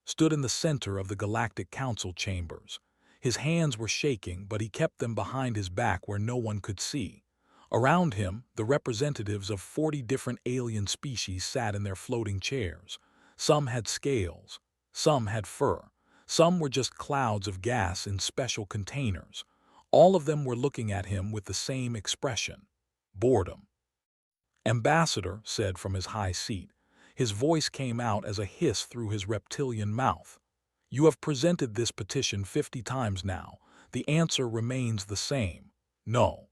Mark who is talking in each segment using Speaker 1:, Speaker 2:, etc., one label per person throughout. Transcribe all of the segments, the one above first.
Speaker 1: stood in the center of the Galactic Council chambers. His hands were shaking, but he kept them behind his back where no one could see. Around him, the representatives of 40 different alien species sat in their floating chairs. Some had scales, some had fur, some were just clouds of gas in special containers. All of them were looking at him with the same expression: boredom. "Ambassador," said from his high seat. His voice came out as a hiss through his reptilian mouth. "You have presented this petition 50 times now. The answer remains the same: no."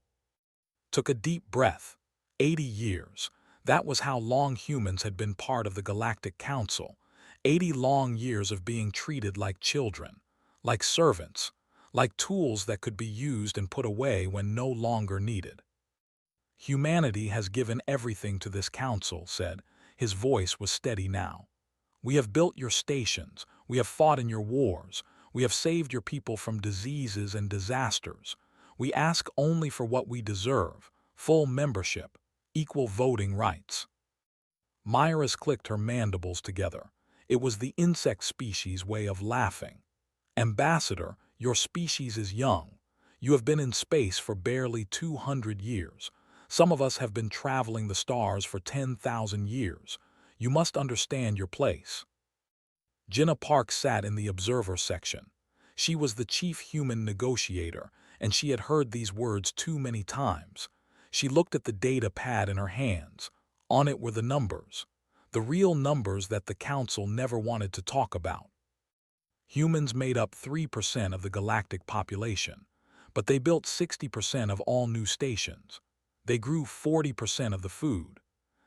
Speaker 1: Took a deep breath. 80 years. That was how long humans had been part of the Galactic Council. 80 long years of being treated like children, like servants, like tools that could be used and put away when no longer needed. "Humanity has given everything to this council," said. His voice was steady now. "We have built your stations, we have fought in your wars, we have saved your people from diseases and disasters. We ask only for what we deserve: full membership, equal voting rights." Myra's clicked her mandibles together. It was the insect species' way of laughing. "Ambassador, your species is young. You have been in space for barely 200 years. Some of us have been traveling the stars for 10,000 years. You must understand your place." Jenna Park sat in the observer section. She was the chief human negotiator, and she had heard these words too many times. She looked at the data pad in her hands. On it were the numbers. The real numbers that the council never wanted to talk about. Humans made up 3% of the galactic population, but they built 60% of all new stations. They grew 40% of the food.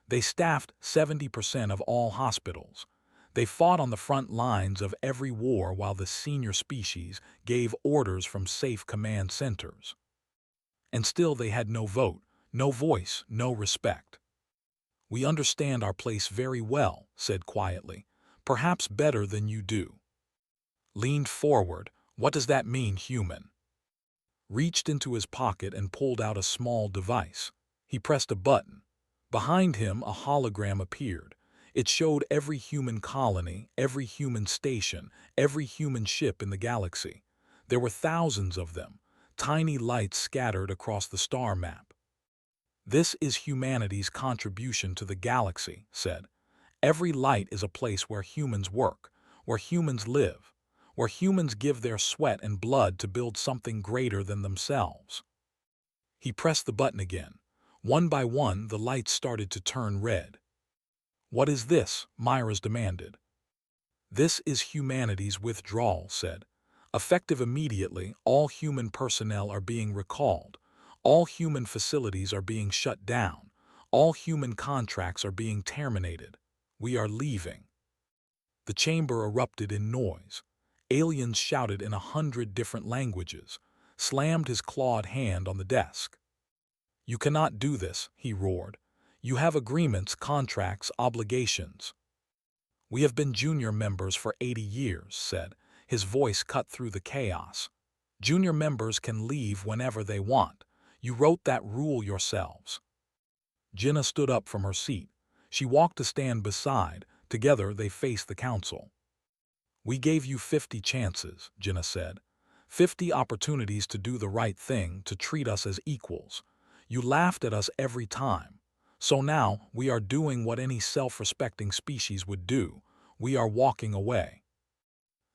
Speaker 1: They staffed 70% of all hospitals. They fought on the front lines of every war while the senior species gave orders from safe command centers. And still they had no vote, no voice, no respect. "We understand our place very well," said quietly. "Perhaps better than you do." Leaned forward. "What does that mean, human?" Reached into his pocket and pulled out a small device. He pressed a button. Behind him a hologram appeared. It showed every human colony, every human station, every human ship in the galaxy. There were thousands of them, tiny lights scattered across the star map. "This is humanity's contribution to the galaxy," said. "Every light is a place where humans work, where humans live, where humans give their sweat and blood to build something greater than themselves." He pressed the button again. One by one, the lights started to turn red. "What is this?" Myra's demanded. "This is humanity's withdrawal," said. "Effective immediately, all human personnel are being recalled. All human facilities are being shut down. All human contracts are being terminated. We are leaving." The chamber erupted in noise. Aliens shouted in 100 different languages. Slammed his clawed hand on the desk. "You cannot do this," he roared. "You have agreements, contracts, obligations." "We have been junior members for 80 years, said. His voice cut through the chaos. "Junior members can leave whenever they want. You wrote that rule yourselves." Jenna stood up from her seat. She walked to stand beside. Together they faced the council. "We gave you 50 chances," Jenna said. 50 opportunities to do the right thing, to treat us as equals. You laughed at us every time. So now we are doing what any self-respecting species would do. We are walking away."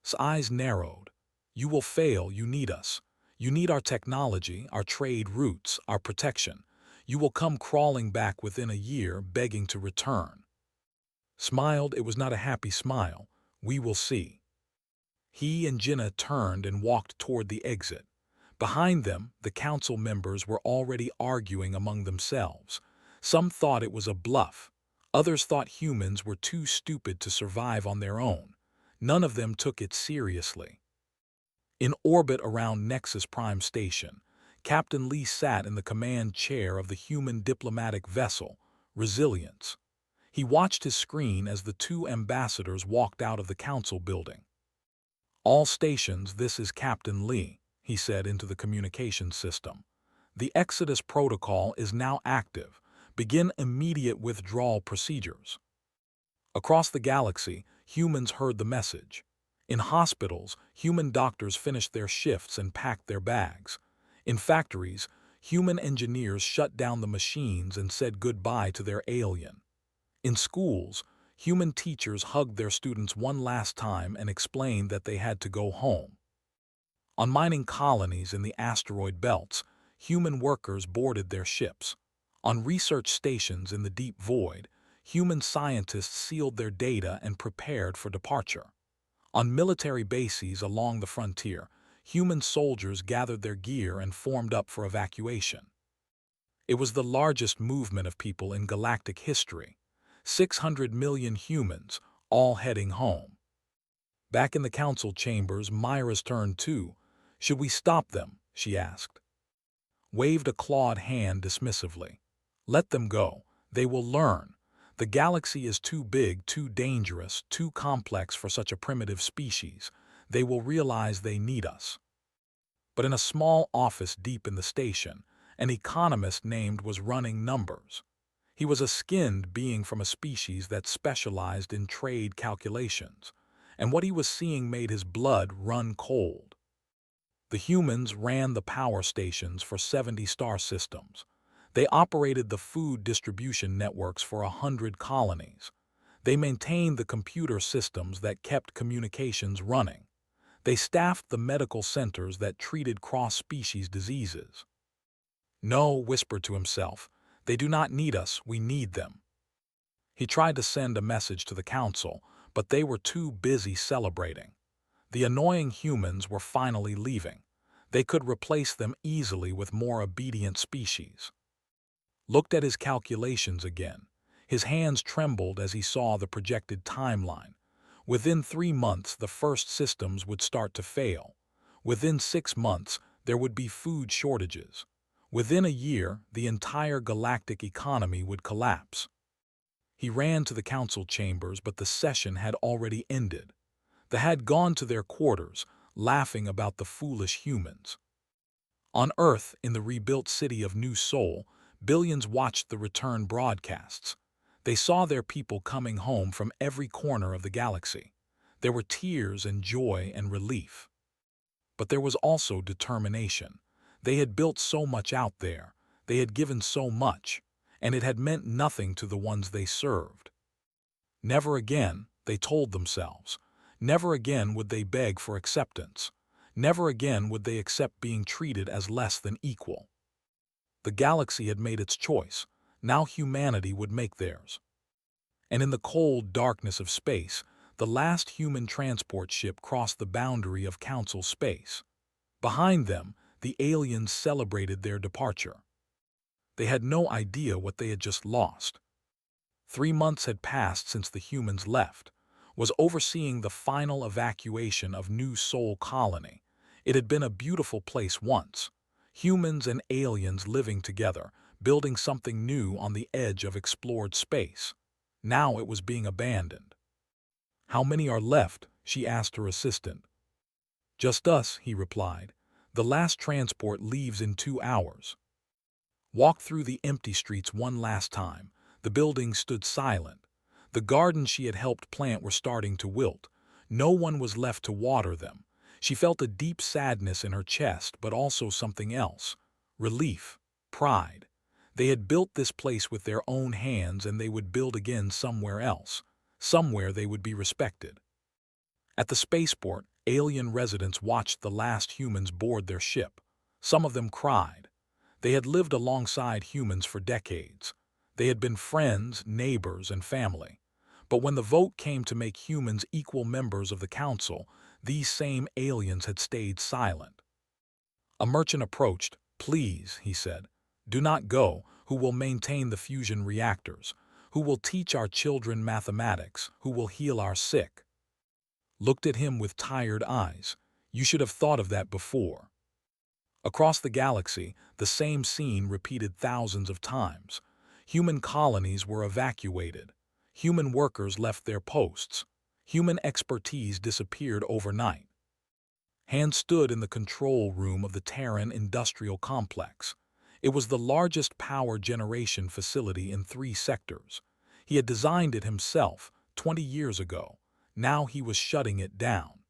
Speaker 1: His eyes narrowed. "You will fail. You need us. You need our technology, our trade routes, our protection. You will come crawling back within a year, begging to return." Smiled. It was not a happy smile. "We will see." He and Jenna turned and walked toward the exit. Behind them, the council members were already arguing among themselves. Some thought it was a bluff. Others thought humans were too stupid to survive on their own. None of them took it seriously. In orbit around Nexus Prime Station, Captain Lee sat in the command chair of the human diplomatic vessel, Resilience. He watched his screen as the two ambassadors walked out of the council building. "All stations, this is Captain Lee," he said into the communication system. "The Exodus protocol is now active. Begin immediate withdrawal procedures." Across the galaxy, humans heard the message. In hospitals, human doctors finished their shifts and packed their bags. In factories, human engineers shut down the machines and said goodbye to their alien. In schools, human teachers hugged their students one last time and explained that they had to go home. On mining colonies in the asteroid belts, human workers boarded their ships. On research stations in the deep void, human scientists sealed their data and prepared for departure. On military bases along the frontier, human soldiers gathered their gear and formed up for evacuation. It was the largest movement of people in galactic history. 600 million humans, all heading home. Back in the council chambers, Myra's turn too. Should we stop them? She asked. Waved a clawed hand dismissively. Let them go. They will learn. The galaxy is too big, too dangerous, too complex for such a primitive species. They will realize they need us. But in a small office deep in the station, an economist named was running numbers. He was a skinned being from a species that specialized in trade calculations, and what he was seeing made his blood run cold. The humans ran the power stations for 70 star systems. They operated the food distribution networks for 100 colonies. They maintained the computer systems that kept communications running. They staffed the medical centers that treated cross-species diseases. No, whispered to himself, they do not need us, we need them. He tried to send a message to the council, but they were too busy celebrating. The annoying humans were finally leaving. They could replace them easily with more obedient species. Looked at his calculations again. His hands trembled as he saw the projected timeline. Within 3 months, the first systems would start to fail. Within 6 months, there would be food shortages. Within a year, the entire galactic economy would collapse. He ran to the council chambers, but the session had already ended. They had gone to their quarters, laughing about the foolish humans. On Earth, in the rebuilt city of New Sol, billions watched the return broadcasts. They saw their people coming home from every corner of the galaxy. There were tears and joy and relief. But there was also determination. They had built so much out there, they had given so much, and it had meant nothing to the ones they served. Never again, they told themselves. Never again would they beg for acceptance. Never again would they accept being treated as less than equal. The galaxy had made its choice. Now humanity would make theirs. And in the cold darkness of space, the last human transport ship crossed the boundary of council space. Behind them, the aliens celebrated their departure. They had no idea what they had just lost. 3 months had passed since the humans left, was overseeing the final evacuation of New Sol Colony. It had been a beautiful place once. Humans and aliens living together, building something new on the edge of explored space. Now it was being abandoned. How many are left? She asked her assistant. Just us, he replied. The last transport leaves in 2 hours. Walked through the empty streets one last time. The buildings stood silent. The gardens she had helped plant were starting to wilt. No one was left to water them. She felt a deep sadness in her chest, but also something else. Relief. Pride. They had built this place with their own hands, and they would build again somewhere else. Somewhere they would be respected. At the spaceport, alien residents watched the last humans board their ship. Some of them cried. They had lived alongside humans for decades. They had been friends, neighbors, and family. But when the vote came to make humans equal members of the council, these same aliens had stayed silent. A merchant approached. Please, he said, do not go. Who will maintain the fusion reactors? Who will teach our children mathematics? Who will heal our sick? Looked at him with tired eyes. You should have thought of that before. Across the galaxy, the same scene repeated thousands of times. Human colonies were evacuated. Human workers left their posts. Human expertise disappeared overnight. Han stood in the control room of the Terran Industrial Complex. It was the largest power generation facility in 3 sectors. He had designed it himself 20 years ago. Now he was shutting it down.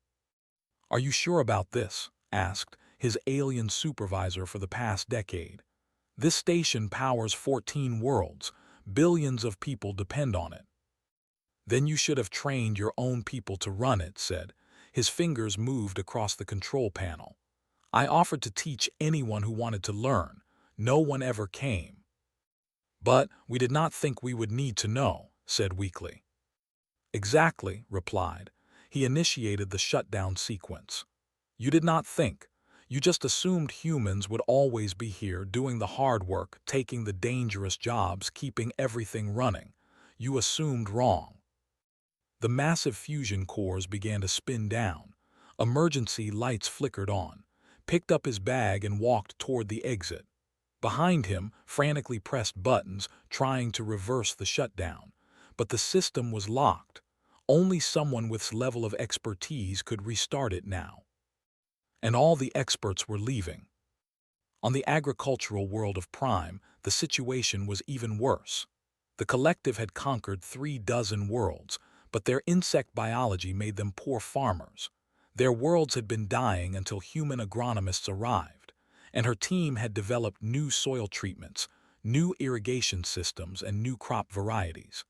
Speaker 1: "Are you sure about this?" asked his alien supervisor for the past decade. "This station powers 14 worlds. Billions of people depend on it." "Then you should have trained your own people to run it," said. His fingers moved across the control panel. "I offered to teach anyone who wanted to learn. No one ever came." "But we did not think we would need to know," said weakly. "Exactly," replied. He initiated the shutdown sequence. "You did not think. You just assumed humans would always be here doing the hard work, taking the dangerous jobs, keeping everything running. You assumed wrong." The massive fusion cores began to spin down. Emergency lights flickered on. Picked up his bag and walked toward the exit. Behind him, frantically pressed buttons, trying to reverse the shutdown. But the system was locked. Only someone with this level of expertise could restart it now. And all the experts were leaving. On the agricultural world of Prime, the situation was even worse. The collective had conquered 36 worlds, but their insect biology made them poor farmers. Their worlds had been dying until human agronomists arrived, and her team had developed new soil treatments, new irrigation systems, and new crop varieties.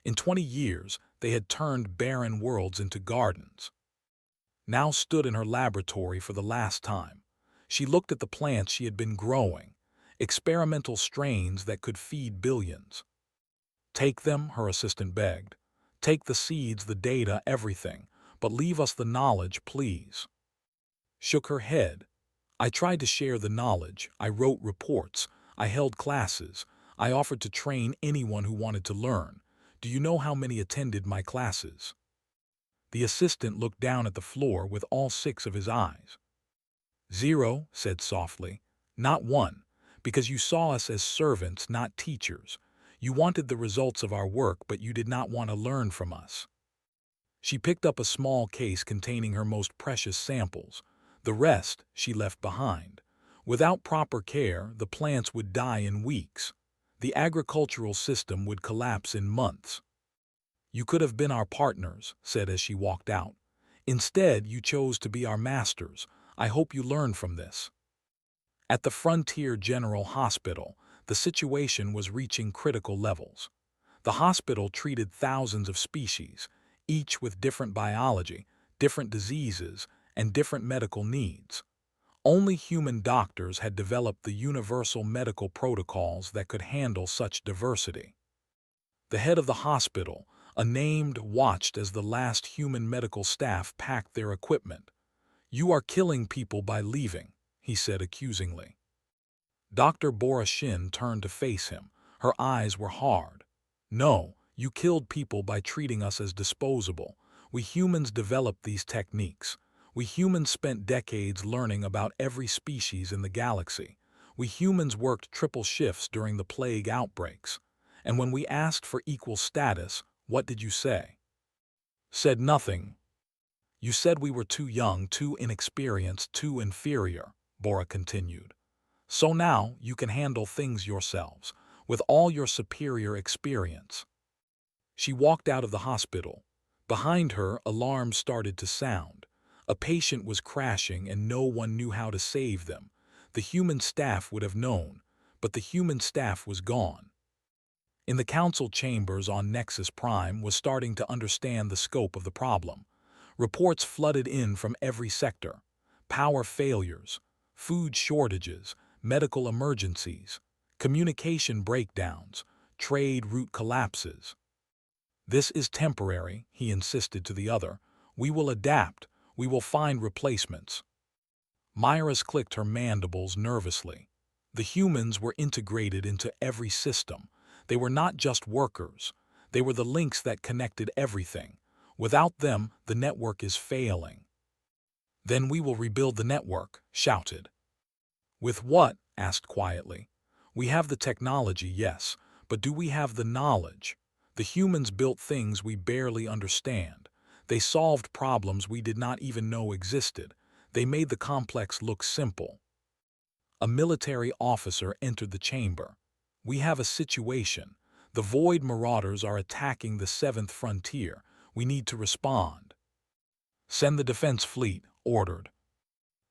Speaker 1: In 20 years, they had turned barren worlds into gardens. Now stood in her laboratory for the last time. She looked at the plants she had been growing, experimental strains that could feed billions. "Take them," her assistant begged. "Take the seeds, the data, everything, but leave us the knowledge, please." Shook her head. "I tried to share the knowledge. I wrote reports. I held classes. I offered to train anyone who wanted to learn. Do you know how many attended my classes?" The assistant looked down at the floor with all 6 of his eyes. "0, said softly. "Not one, because you saw us as servants, not teachers. You wanted the results of our work, but you did not want to learn from us." She picked up a small case containing her most precious samples. The rest she left behind. Without proper care, the plants would die in weeks. The agricultural system would collapse in months. "You could have been our partners," said as she walked out. "Instead, you chose to be our masters. I hope you learn from this." At the Frontier General Hospital, the situation was reaching critical levels. The hospital treated thousands of species, each with different biology, different diseases, and different medical needs. Only human doctors had developed the universal medical protocols that could handle such diversity. The head of the hospital, unnamed, watched as the last human medical staff packed their equipment. "You are killing people by leaving," he said accusingly. Dr. Borashin turned to face him. Her eyes were hard. "No, you killed people by treating us as disposable. We humans developed these techniques. We humans spent decades learning about every species in the galaxy. We humans worked triple shifts during the plague outbreaks. And when we asked for equal status, what did you say?" "Said nothing. You said we were too young, too inexperienced, too inferior," Bora continued. "So now you can handle things yourselves, with all your superior experience." She walked out of the hospital. Behind her, alarms started to sound. A patient was crashing and no one knew how to save them. The human staff would have known, but the human staff was gone. In the council chambers on Nexus Prime was starting to understand the scope of the problem. Reports flooded in from every sector. Power failures, food shortages, medical emergencies, communication breakdowns, trade route collapses. "This is temporary," he insisted to the other. "We will adapt. We will find replacements." Myra's clicked her mandibles nervously. The humans were integrated into every system. They were not just workers. They were the links that connected everything. Without them, the network is failing. "Then we will rebuild the network," shouted. "With what?" asked quietly. "We have the technology, yes, but do we have the knowledge? The humans built things we barely understand. They solved problems we did not even know existed. They made the complex look simple." A military officer entered the chamber. "We have a situation. The Void Marauders are attacking the 7th frontier. We need to respond." "Send the defense fleet," ordered.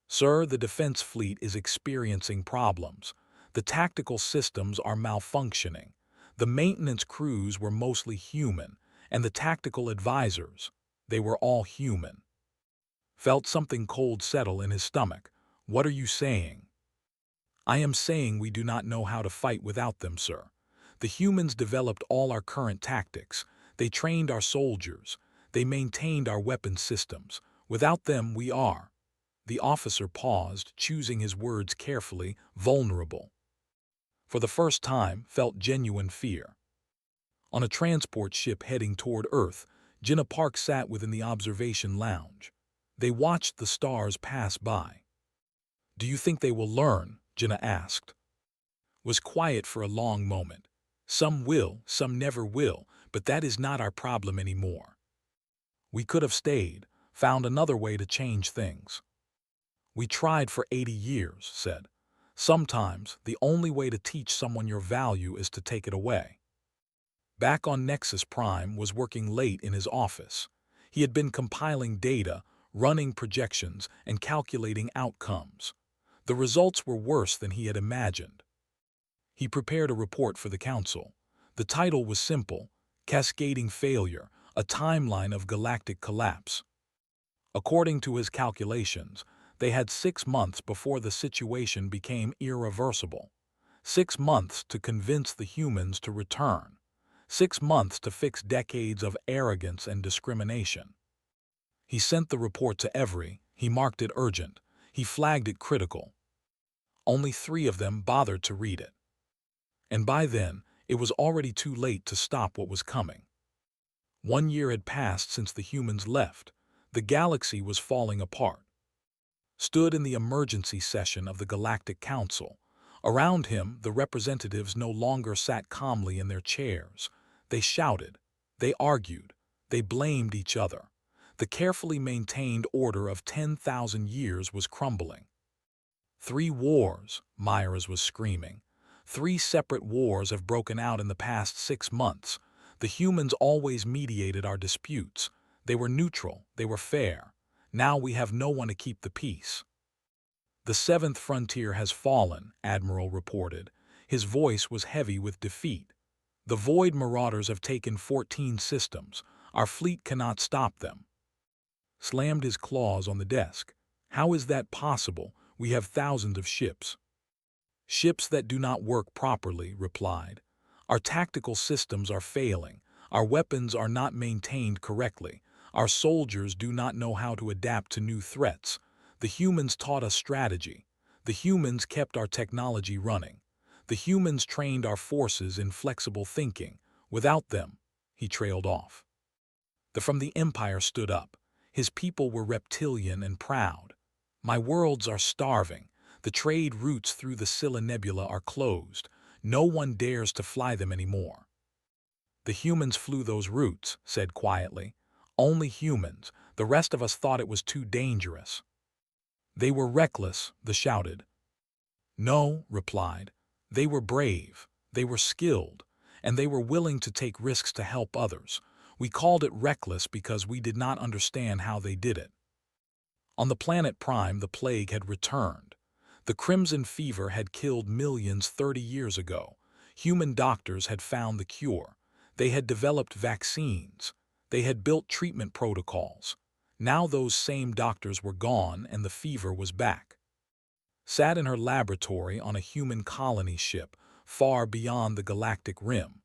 Speaker 1: Sir, the defense fleet is experiencing problems. The tactical systems are malfunctioning. The maintenance crews were mostly human, and the tactical advisors, they were all human. Felt something cold settle in his stomach. What are you saying? I am saying we do not know how to fight without them, sir. The humans developed all our current tactics. They trained our soldiers. They maintained our weapon systems. Without them, we are. The officer paused, choosing his words carefully, vulnerable. For the first time, felt genuine fear. On a transport ship heading toward Earth, Jinnah Park sat within the observation lounge. They watched the stars pass by. Do you think they will learn? Jinnah asked. Was quiet for a long moment. Some will, some never will, but that is not our problem anymore. We could have stayed, found another way to change things. We tried for 80 years, said. Sometimes, the only way to teach someone your value is to take it away. Back on Nexus Prime was working late in his office. He had been compiling data, running projections, and calculating outcomes. The results were worse than he had imagined. He prepared a report for the council. The title was simple: Cascading Failure, a Timeline of Galactic Collapse. According to his calculations, they had 6 months before the situation became irreversible. 6 months to convince the humans to return. 6 months to fix decades of arrogance and discrimination. He sent the report to every. He marked it urgent. He flagged it critical. Only 3 of them bothered to read it. And by then, it was already too late to stop what was coming. 1 year had passed since the humans left. The galaxy was falling apart. Stood in the emergency session of the Galactic Council. Around him, the representatives no longer sat calmly in their chairs. They shouted. They argued. They blamed each other. The carefully maintained order of 10,000 years was crumbling. 3 wars, Myers was screaming. 3 separate wars have broken out in the past 6 months. The humans always mediated our disputes. They were neutral. They were fair. Now we have no one to keep the peace. The 7th frontier has fallen, Admiral reported. His voice was heavy with defeat. The Void Marauders have taken 14 systems. Our fleet cannot stop them. Slammed his claws on the desk. How is that possible? We have thousands of ships. Ships that do not work properly, replied. Our tactical systems are failing. Our weapons are not maintained correctly. Our soldiers do not know how to adapt to new threats. The humans taught us strategy. The humans kept our technology running. The humans trained our forces in flexible thinking. Without them, he trailed off. From the Empire stood up. His people were reptilian and proud. My worlds are starving. The trade routes through the Scylla Nebula are closed. No one dares to fly them anymore. The humans flew those routes, said quietly. Only humans. The rest of us thought it was too dangerous. They were reckless, they shouted. No, replied. They were brave. They were skilled. And they were willing to take risks to help others. We called it reckless because we did not understand how they did it. On the planet Prime, the plague had returned. The Crimson Fever had killed millions 30 years ago. Human doctors had found the cure. They had developed vaccines. They had built treatment protocols. Now those same doctors were gone and the fever was back. Sat in her laboratory on a human colony ship, far beyond the galactic rim.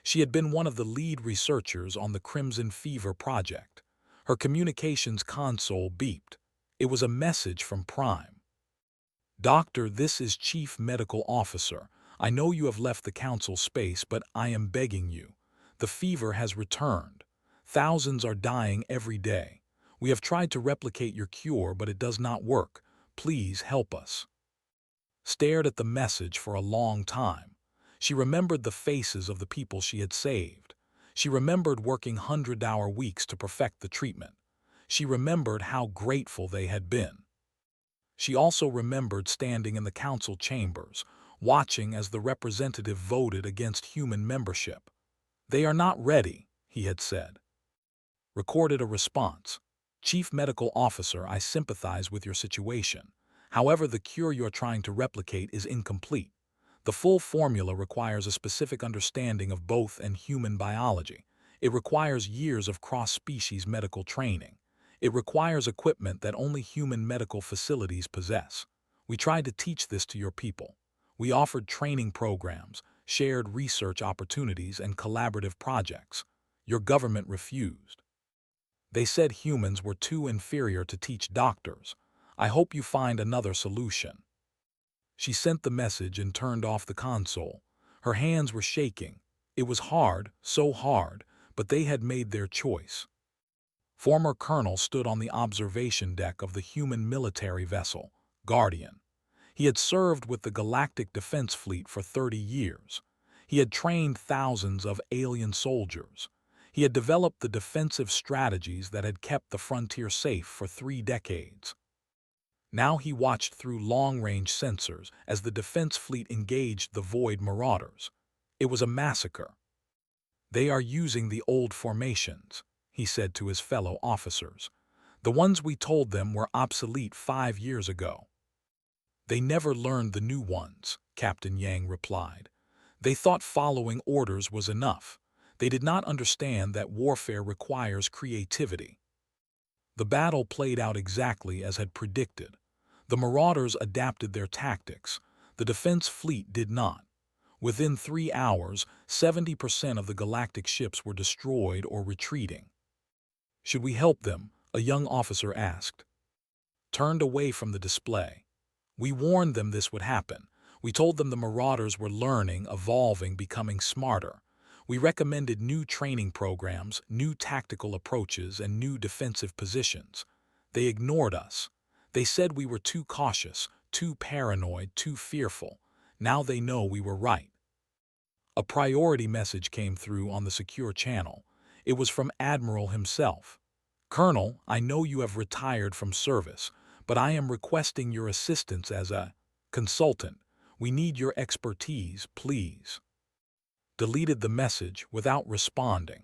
Speaker 1: She had been one of the lead researchers on the Crimson Fever project. Her communications console beeped. It was a message from Prime. Doctor, this is Chief Medical Officer. I know you have left the council space, but I am begging you. The fever has returned. Thousands are dying every day. We have tried to replicate your cure, but it does not work. Please help us. Stared at the message for a long time. She remembered the faces of the people she had saved. She remembered working 100-hour weeks to perfect the treatment. She remembered how grateful they had been. She also remembered standing in the council chambers, watching as the representative voted against human membership. They are not ready, he had said. Recorded a response. Chief Medical Officer, I sympathize with your situation. However, the cure you're trying to replicate is incomplete. The full formula requires a specific understanding of both and human biology. It requires years of cross-species medical training. It requires equipment that only human medical facilities possess. We tried to teach this to your people. We offered training programs, shared research opportunities, and collaborative projects. Your government refused. They said humans were too inferior to teach doctors. I hope you find another solution. She sent the message and turned off the console. Her hands were shaking. It was hard, so hard, but they had made their choice. Former Colonel stood on the observation deck of the human military vessel, Guardian. He had served with the Galactic Defense Fleet for 30 years. He had trained thousands of alien soldiers. He had developed the defensive strategies that had kept the frontier safe for 3 decades. Now he watched through long-range sensors as the defense fleet engaged the Void Marauders. It was a massacre. They are using the old formations, he said to his fellow officers. The ones we told them were obsolete 5 years ago. They never learned the new ones, Captain Yang replied. They thought following orders was enough. They did not understand that warfare requires creativity. The battle played out exactly as had predicted. The Marauders adapted their tactics. The defense fleet did not. Within 3 hours, 70% of the galactic ships were destroyed or retreating. Should we help them? A young officer asked. Turned away from the display. We warned them this would happen. We told them the Marauders were learning, evolving, becoming smarter. We recommended new training programs, new tactical approaches, and new defensive positions. They ignored us. They said we were too cautious, too paranoid, too fearful. Now they know we were right. A priority message came through on the secure channel. It was from Admiral himself. Colonel, I know you have retired from service, but I am requesting your assistance as a consultant. We need your expertise, please. Deleted the message without responding.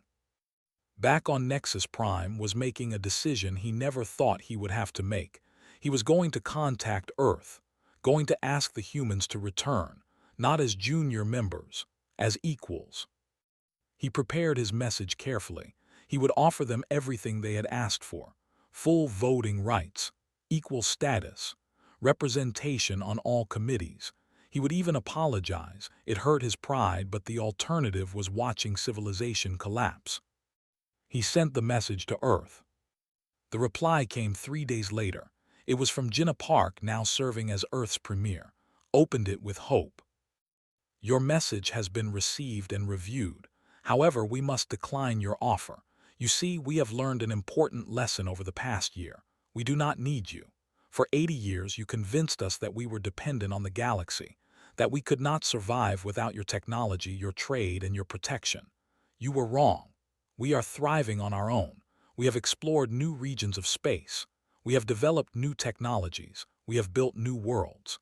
Speaker 1: Back on Nexus Prime was making a decision he never thought he would have to make. He was going to contact Earth, going to ask the humans to return, not as junior members, as equals. He prepared his message carefully. He would offer them everything they had asked for: full voting rights, equal status, representation on all committees. He would even apologize. It hurt his pride, but the alternative was watching civilization collapse. He sent the message to Earth. The reply came 3 days later. It was from Jenna Park, now serving as Earth's premier. Opened it with hope. Your message has been received and reviewed. However, we must decline your offer. You see, we have learned an important lesson over the past year. We do not need you. For 80 years, you convinced us that we were dependent on the galaxy, that we could not survive without your technology, your trade, and your protection. You were wrong. We are thriving on our own. We have explored new regions of space. We have developed new technologies. We have built new worlds.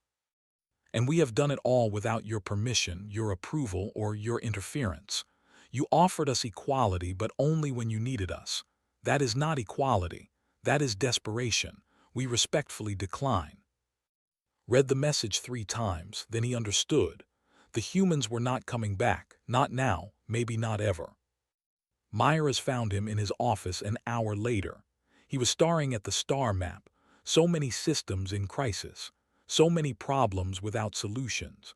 Speaker 1: And we have done it all without your permission, your approval, or your interference. You offered us equality, but only when you needed us. That is not equality. That is desperation. We respectfully decline. Read the message 3 times, then he understood. The humans were not coming back. Not now, maybe not ever. Myers found him in his office an hour later. He was staring at the star map. So many systems in crisis. So many problems without solutions.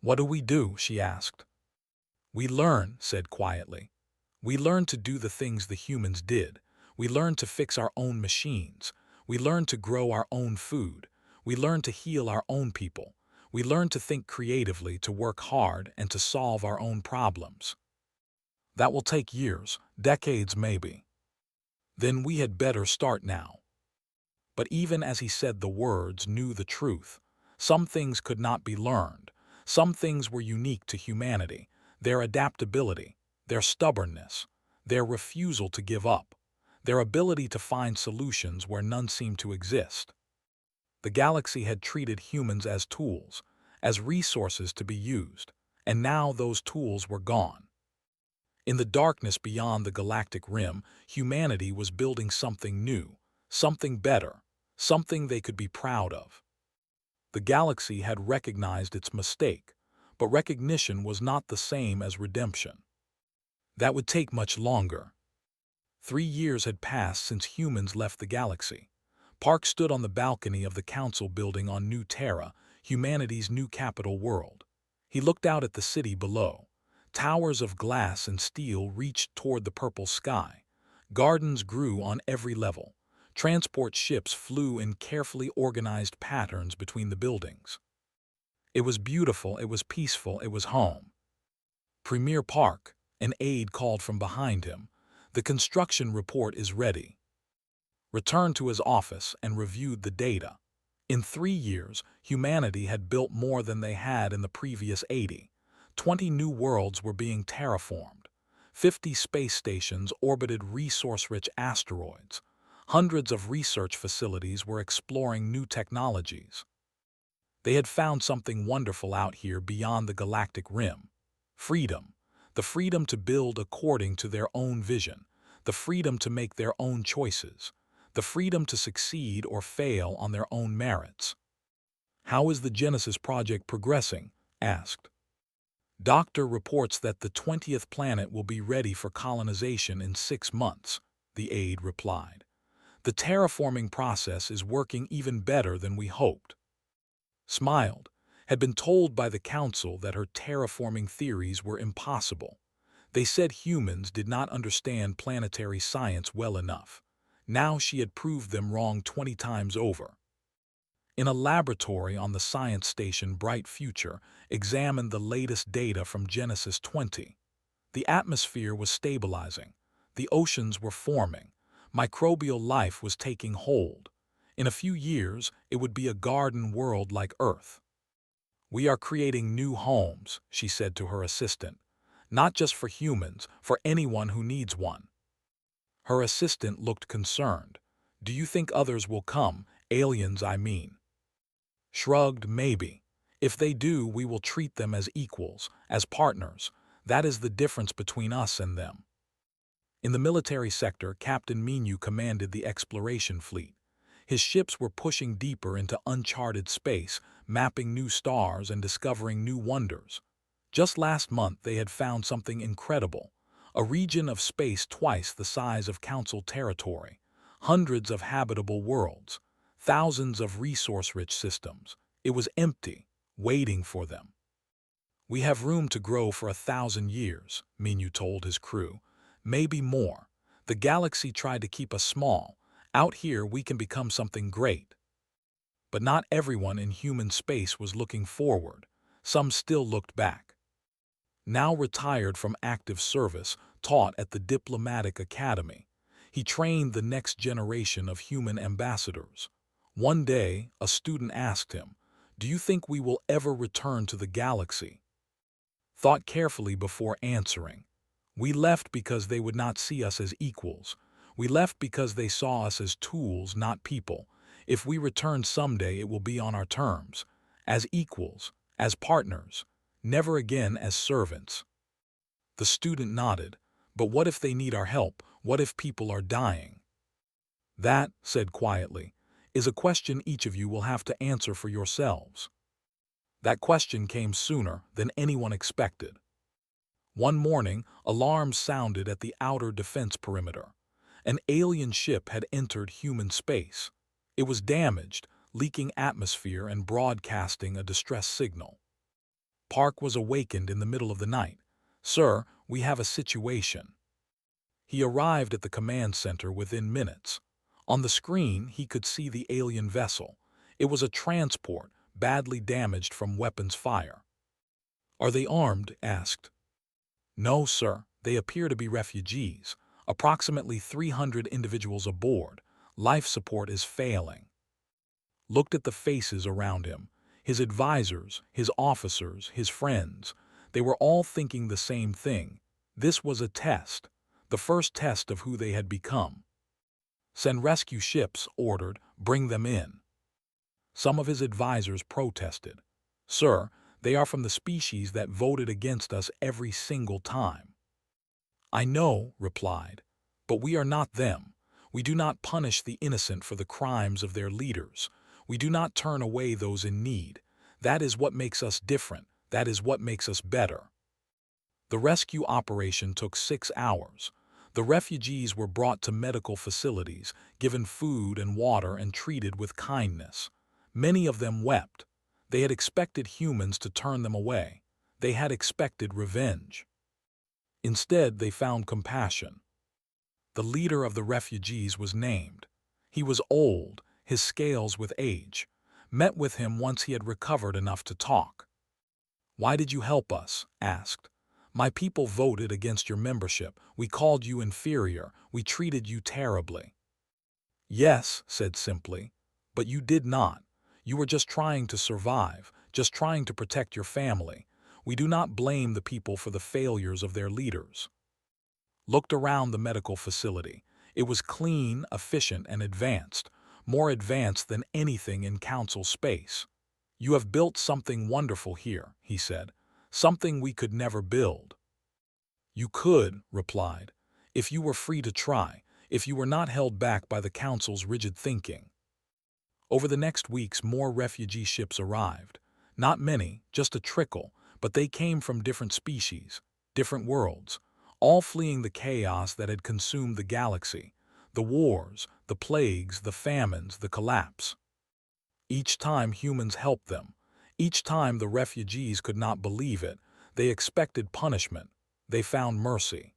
Speaker 1: What do? She asked. We learn, said quietly. We learn to do the things the humans did. We learn to fix our own machines. We learn to grow our own food. We learn to heal our own people. We learn to think creatively, to work hard, and to solve our own problems. That will take years, decades maybe. Then we had better start now. But even as he said the words, knew the truth. Some things could not be learned. Some things were unique to humanity. Their adaptability, their stubbornness, their refusal to give up, their ability to find solutions where none seemed to exist. The galaxy had treated humans as tools, as resources to be used, and now those tools were gone. In the darkness beyond the galactic rim, humanity was building something new, something better, something they could be proud of. The galaxy had recognized its mistake, but recognition was not the same as redemption. That would take much longer. 3 years had passed since humans left the galaxy. Park stood on the balcony of the council building on New Terra, humanity's new capital world. He looked out at the city below. Towers of glass and steel reached toward the purple sky. Gardens grew on every level. Transport ships flew in carefully organized patterns between the buildings. It was beautiful, it was peaceful, it was home. Premier Park, an aide called from behind him. The construction report is ready. Returned to his office and reviewed the data. In 3 years, humanity had built more than they had in the previous 80. 20 new worlds were being terraformed. 50 space stations orbited resource-rich asteroids. Hundreds of research facilities were exploring new technologies. They had found something wonderful out here beyond the galactic rim. Freedom. The freedom to build according to their own vision. The freedom to make their own choices. The freedom to succeed or fail on their own merits. "How is the Genesis project progressing?" asked. "Doctor reports that the 20th planet will be ready for colonization in 6 months," the aide replied. "The terraforming process is working even better than we hoped." Smiled, had been told by the council that her terraforming theories were impossible. They said humans did not understand planetary science well enough. Now she had proved them wrong 20 times over. In a laboratory on the science station Bright Future, examined the latest data from Genesis 20. The atmosphere was stabilizing. The oceans were forming. Microbial life was taking hold. In a few years, it would be a garden world like Earth. "We are creating new homes," she said to her assistant. "Not just for humans, for anyone who needs one." Her assistant looked concerned. "Do you think others will come? Aliens, I mean." Shrugged, "Maybe. If they do, we will treat them as equals, as partners. That is the difference between us and them." In the military sector, Captain Minu commanded the exploration fleet. His ships were pushing deeper into uncharted space, mapping new stars and discovering new wonders. Just last month, they had found something incredible. A region of space twice the size of Council territory. Hundreds of habitable worlds. Thousands of resource-rich systems. It was empty, waiting for them. "We have room to grow for 1,000 years, Minu told his crew. "Maybe more. The galaxy tried to keep us small. Out here we can become something great." But not everyone in human space was looking forward. Some still looked back. Now retired from active service, taught at the Diplomatic Academy. He trained the next generation of human ambassadors. One day, a student asked him, "Do you think we will ever return to the galaxy?" Thought carefully before answering. "We left because they would not see us as equals. We left because they saw us as tools, not people. If we return someday, it will be on our terms. As equals, as partners. Never again as servants." The student nodded. "But what if they need our help? What if people are dying?" "That," said quietly, "is a question each of you will have to answer for yourselves." That question came sooner than anyone expected. One morning, alarms sounded at the outer defense perimeter. An alien ship had entered human space. It was damaged, leaking atmosphere and broadcasting a distress signal. Park was awakened in the middle of the night. "Sir, we have a situation." He arrived at the command center within minutes. On the screen, he could see the alien vessel. It was a transport, badly damaged from weapons fire. "Are they armed?" asked. "No, sir. They appear to be refugees. Approximately 300 individuals aboard. Life support is failing." Looked at the faces around him. His advisors, his officers, his friends. They were all thinking the same thing. This was a test. The first test of who they had become. "Send rescue ships," ordered. "Bring them in." Some of his advisors protested. "Sir, they are from the species that voted against us every single time." I know, replied, but we are not them. We do not punish the innocent for the crimes of their leaders. We do not turn away those in need. That is what makes us different. That is what makes us better. The rescue operation took 6 hours. The refugees were brought to medical facilities, given food and water, and treated with kindness. Many of them wept. They had expected humans to turn them away. They had expected revenge. Instead, they found compassion. The leader of the refugees was named. He was old, his scales with age. Met with him once he had recovered enough to talk. "Why did you help us?" asked. "My people voted against your membership. We called you inferior. We treated you terribly." "Yes," said simply, "but you did not. You were just trying to survive, just trying to protect your family. We do not blame the people for the failures of their leaders." Looked around the medical facility. It was clean, efficient, and advanced, more advanced than anything in council space. "You have built something wonderful here," he said, "something we could never build." "You could," replied, "if you were free to try, if you were not held back by the council's rigid thinking." Over the next weeks, more refugee ships arrived. Not many, just a trickle, but they came from different species, different worlds, all fleeing the chaos that had consumed the galaxy, the wars, the plagues, the famines, the collapse. Each time humans helped them. Each time the refugees could not believe it. They expected punishment. They found mercy.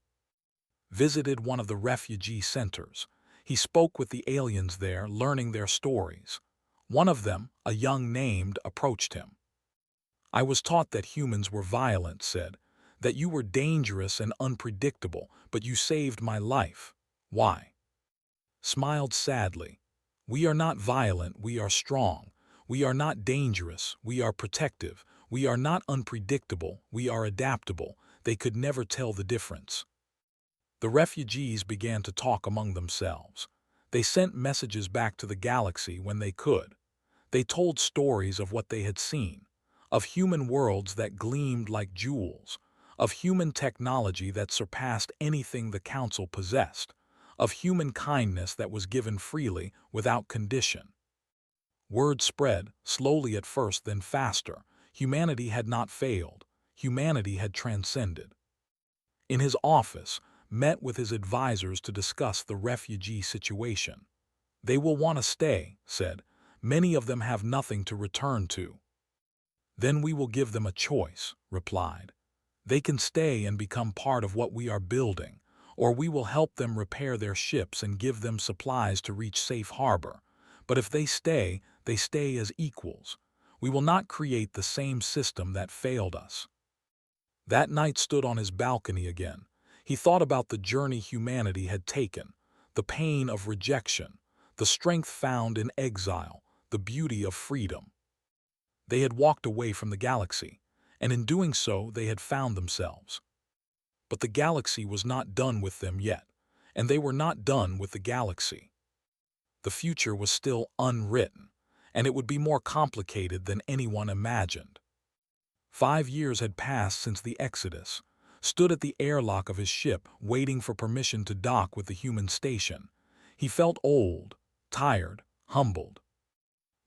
Speaker 1: Visited one of the refugee centers. He spoke with the aliens there, learning their stories. One of them, a young named, approached him. "I was taught that humans were violent," said, "that you were dangerous and unpredictable, but you saved my life. Why?" Smiled sadly. "We are not violent, we are strong. We are not dangerous, we are protective. We are not unpredictable, we are adaptable." They could never tell the difference. The refugees began to talk among themselves. They sent messages back to the galaxy when they could. They told stories of what they had seen, of human worlds that gleamed like jewels, of human technology that surpassed anything the council possessed, of human kindness that was given freely without condition. Word spread, slowly at first, then faster. Humanity had not failed. Humanity had transcended. In his office, met with his advisors to discuss the refugee situation. "They will want to stay," said. "Many of them have nothing to return to." "Then we will give them a choice," replied. "They can stay and become part of what we are building, or we will help them repair their ships and give them supplies to reach safe harbor. But if they stay as equals. We will not create the same system that failed us." That night stood on his balcony again. He thought about the journey humanity had taken, the pain of rejection, the strength found in exile, the beauty of freedom. They had walked away from the galaxy, and in doing so they had found themselves. But the galaxy was not done with them yet, and they were not done with the galaxy. The future was still unwritten, and it would be more complicated than anyone imagined. 5 years had passed since the Exodus. Stood at the airlock of his ship, waiting for permission to dock with the human station. He felt old, tired, humbled.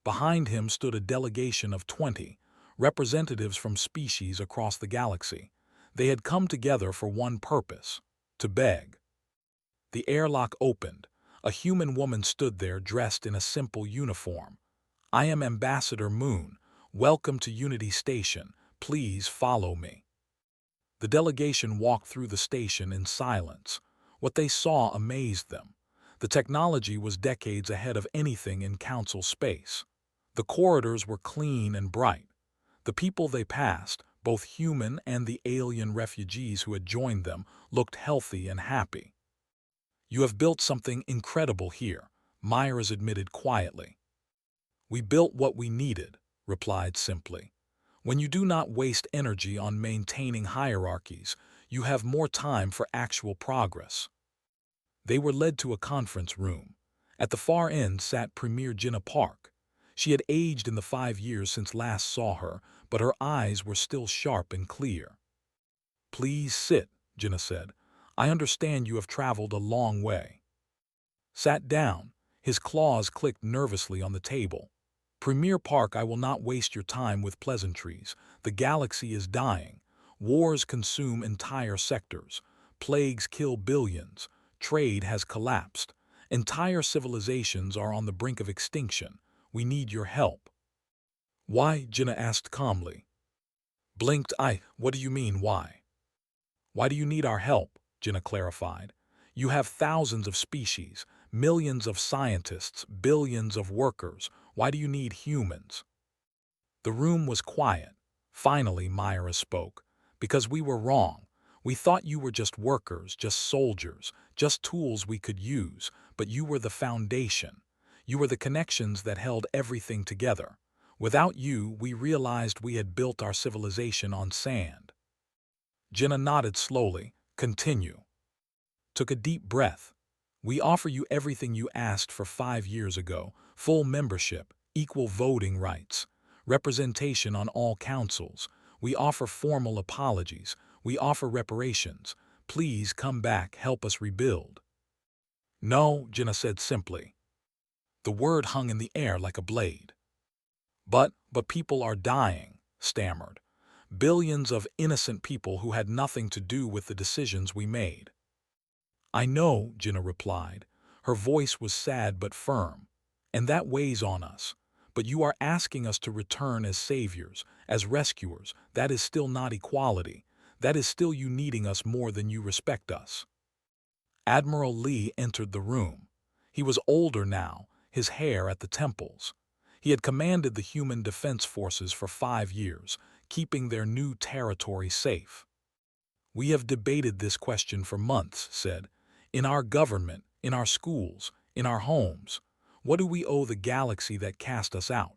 Speaker 1: Behind him stood a delegation of 20, representatives from species across the galaxy. They had come together for one purpose: to beg. The airlock opened. A human woman stood there dressed in a simple uniform. "I am Ambassador Moon. Welcome to Unity Station. Please follow me." The delegation walked through the station in silence. What they saw amazed them. The technology was decades ahead of anything in council space. The corridors were clean and bright. The people they passed, both human and the alien refugees who had joined them, looked healthy and happy. "You have built something incredible here," Myers admitted quietly. "We built what we needed," replied simply. "When you do not waste energy on maintaining hierarchies, you have more time for actual progress." They were led to a conference room. At the far end sat Premier Jinnah Park. She had aged in the 5 years since last saw her, but her eyes were still sharp and clear. "Please sit," Jinnah said. I understand you have traveled a long way. Sat down. His claws clicked nervously on the table. Premier Park, I will not waste your time with pleasantries. The galaxy is dying. Wars consume entire sectors. Plagues kill billions. Trade has collapsed. Entire civilizations are on the brink of extinction. We need your help. Why? Jinnah asked calmly. Blinked. What do you mean, why? Why do you need our help? Jinnah clarified. You have thousands of species, millions of scientists, billions of workers. Why do you need humans? The room was quiet. Finally, Myra spoke. Because we were wrong. We thought you were just workers, just soldiers, just tools we could use, but you were the foundation. You were the connections that held everything together. Without you, we realized we had built our civilization on sand. Jinnah nodded slowly. Continue. Took a deep breath. We offer you everything you asked for 5 years ago: full membership, equal voting rights, representation on all councils. We offer formal apologies. We offer reparations. Please come back, help us rebuild. No, Jinnah said simply. The word hung in the air like a blade. But people are dying, stammered. Billions of innocent people who had nothing to do with the decisions we made. I know, Jinnah replied. Her voice was sad but firm. And that weighs on us. But you are asking us to return as saviors, as rescuers. That is still not equality. That is still you needing us more than you respect us. Admiral Lee entered the room. He was older now, his hair at the temples. He had commanded the Human Defense Forces for 5 years, keeping their new territory safe. We have debated this question for months, said. In our government, in our schools, in our homes. What do we owe the galaxy that cast us out?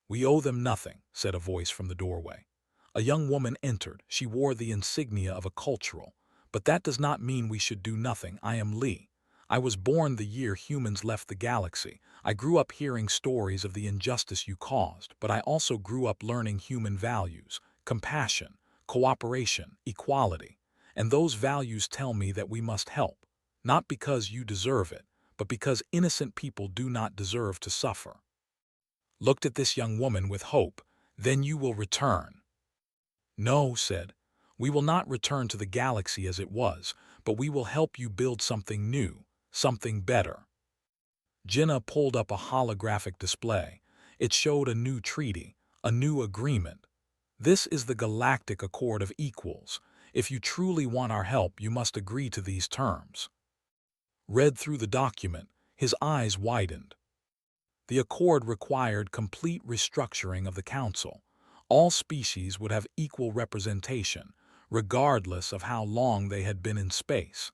Speaker 1: We owe them nothing, said a voice from the doorway. A young woman entered. She wore the insignia of a cultural. But that does not mean we should do nothing. I am Lee. I was born the year humans left the galaxy. I grew up hearing stories of the injustice you caused, but I also grew up learning human values, compassion, cooperation, equality. And those values tell me that we must help, not because you deserve it, but because innocent people do not deserve to suffer. Looked at this young woman with hope. Then you will return. No, said. We will not return to the galaxy as it was, but we will help you build something new, something better. Jinnah pulled up a holographic display. It showed a new treaty, a new agreement. This is the Galactic Accord of Equals. If you truly want our help, you must agree to these terms. Read through the document, his eyes widened. The accord required complete restructuring of the Council. All species would have equal representation, regardless of how long they had been in space.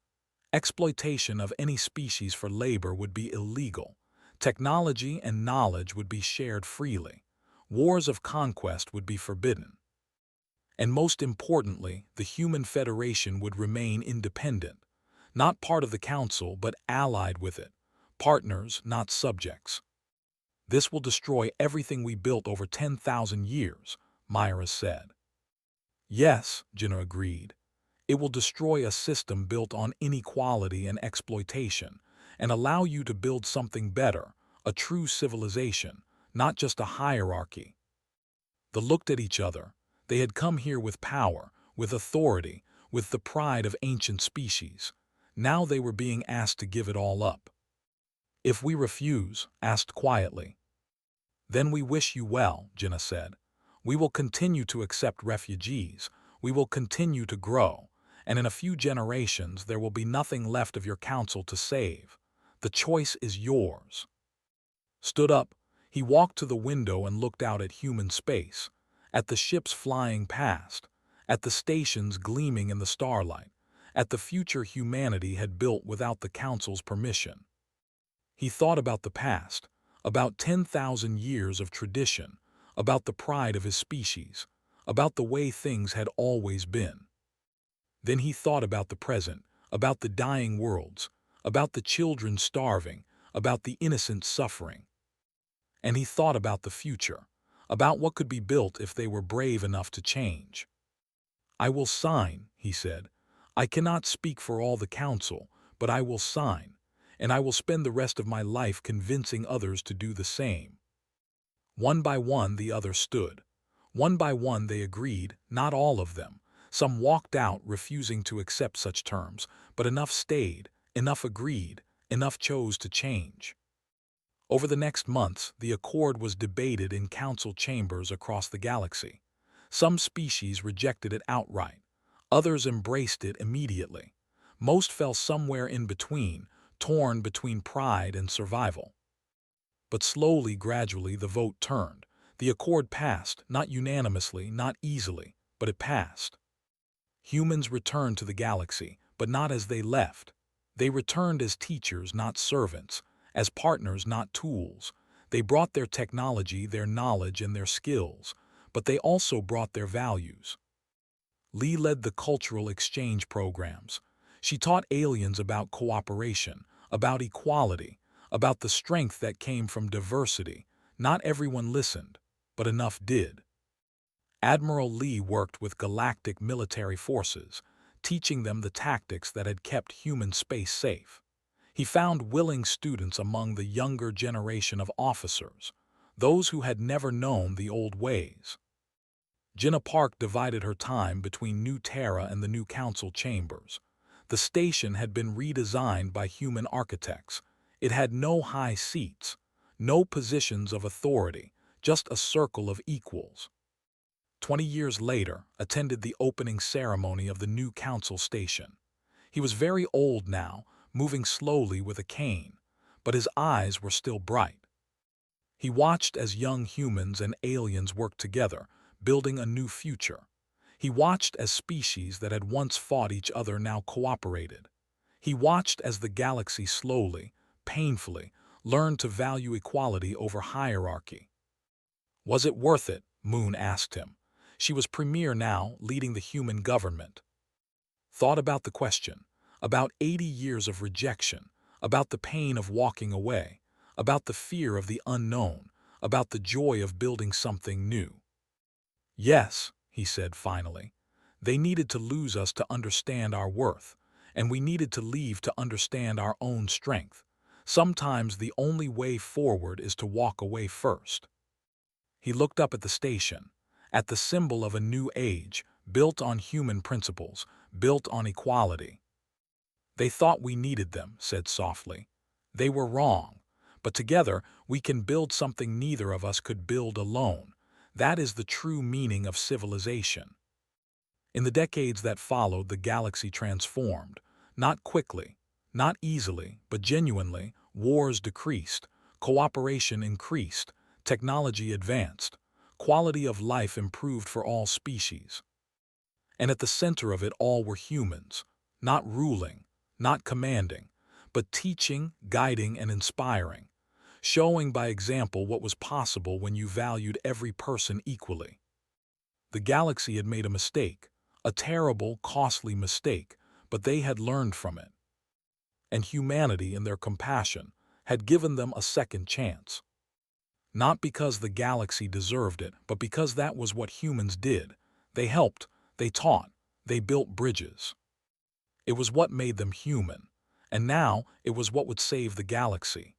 Speaker 1: Exploitation of any species for labor would be illegal. Technology and knowledge would be shared freely. Wars of conquest would be forbidden. And most importantly, the Human Federation would remain independent, not part of the Council but allied with it, partners, not subjects. This will destroy everything we built over 10,000 years, Myra said. Yes, Jinnah agreed. It will destroy a system built on inequality and exploitation, and allow you to build something better, a true civilization, not just a hierarchy. They looked at each other. They had come here with power, with authority, with the pride of ancient species. Now they were being asked to give it all up. If we refuse, asked quietly. Then we wish you well, Jinnah said. We will continue to accept refugees. We will continue to grow. And in a few generations there will be nothing left of your council to save. The choice is yours. Stood up, he walked to the window and looked out at human space, at the ships flying past, at the stations gleaming in the starlight, at the future humanity had built without the council's permission. He thought about the past, about 10,000 years of tradition, about the pride of his species, about the way things had always been. Then he thought about the present, about the dying worlds, about the children starving, about the innocent suffering. And he thought about the future, about what could be built if they were brave enough to change. I will sign, he said. I cannot speak for all the council, but I will sign, and I will spend the rest of my life convincing others to do the same." One by one the others stood. One by one they agreed, not all of them. Some walked out, refusing to accept such terms, but enough stayed, enough agreed, enough chose to change. Over the next months, the accord was debated in council chambers across the galaxy. Some species rejected it outright. Others embraced it immediately. Most fell somewhere in between, torn between pride and survival. But slowly, gradually, the vote turned. The accord passed, not unanimously, not easily, but it passed. Humans returned to the galaxy, but not as they left. They returned as teachers, not servants, as partners, not tools. They brought their technology, their knowledge, and their skills, but they also brought their values. Lee led the cultural exchange programs. She taught aliens about cooperation, about equality, about the strength that came from diversity. Not everyone listened, but enough did. Admiral Lee worked with galactic military forces, teaching them the tactics that had kept human space safe. He found willing students among the younger generation of officers, those who had never known the old ways. Jenna Park divided her time between New Terra and the new council chambers. The station had been redesigned by human architects. It had no high seats, no positions of authority, just a circle of equals. 20 years later, attended the opening ceremony of the new council station. He was very old now, moving slowly with a cane, but his eyes were still bright. He watched as young humans and aliens worked together, building a new future. He watched as species that had once fought each other now cooperated. He watched as the galaxy slowly, painfully, learned to value equality over hierarchy. Was it worth it? Moon asked him. She was premier now, leading the human government. Thought about the question, about 80 years of rejection, about the pain of walking away, about the fear of the unknown, about the joy of building something new. Yes, he said finally. They needed to lose us to understand our worth, and we needed to leave to understand our own strength. Sometimes the only way forward is to walk away first. He looked up at the station, at the symbol of a new age, built on human principles, built on equality. They thought we needed them, said softly. They were wrong, but together we can build something neither of us could build alone. That is the true meaning of civilization. In the decades that followed, the galaxy transformed, not quickly, not easily, but genuinely. Wars decreased, cooperation increased, technology advanced, quality of life improved for all species. And at the center of it all were humans, not ruling, not commanding, but teaching, guiding, and inspiring, showing by example what was possible when you valued every person equally. The galaxy had made a mistake, a terrible, costly mistake, but they had learned from it. And humanity, in their compassion, had given them a second chance. Not because the galaxy deserved it, but because that was what humans did. They helped, they taught, they built bridges. It was what made them human, and now it was what would save the galaxy.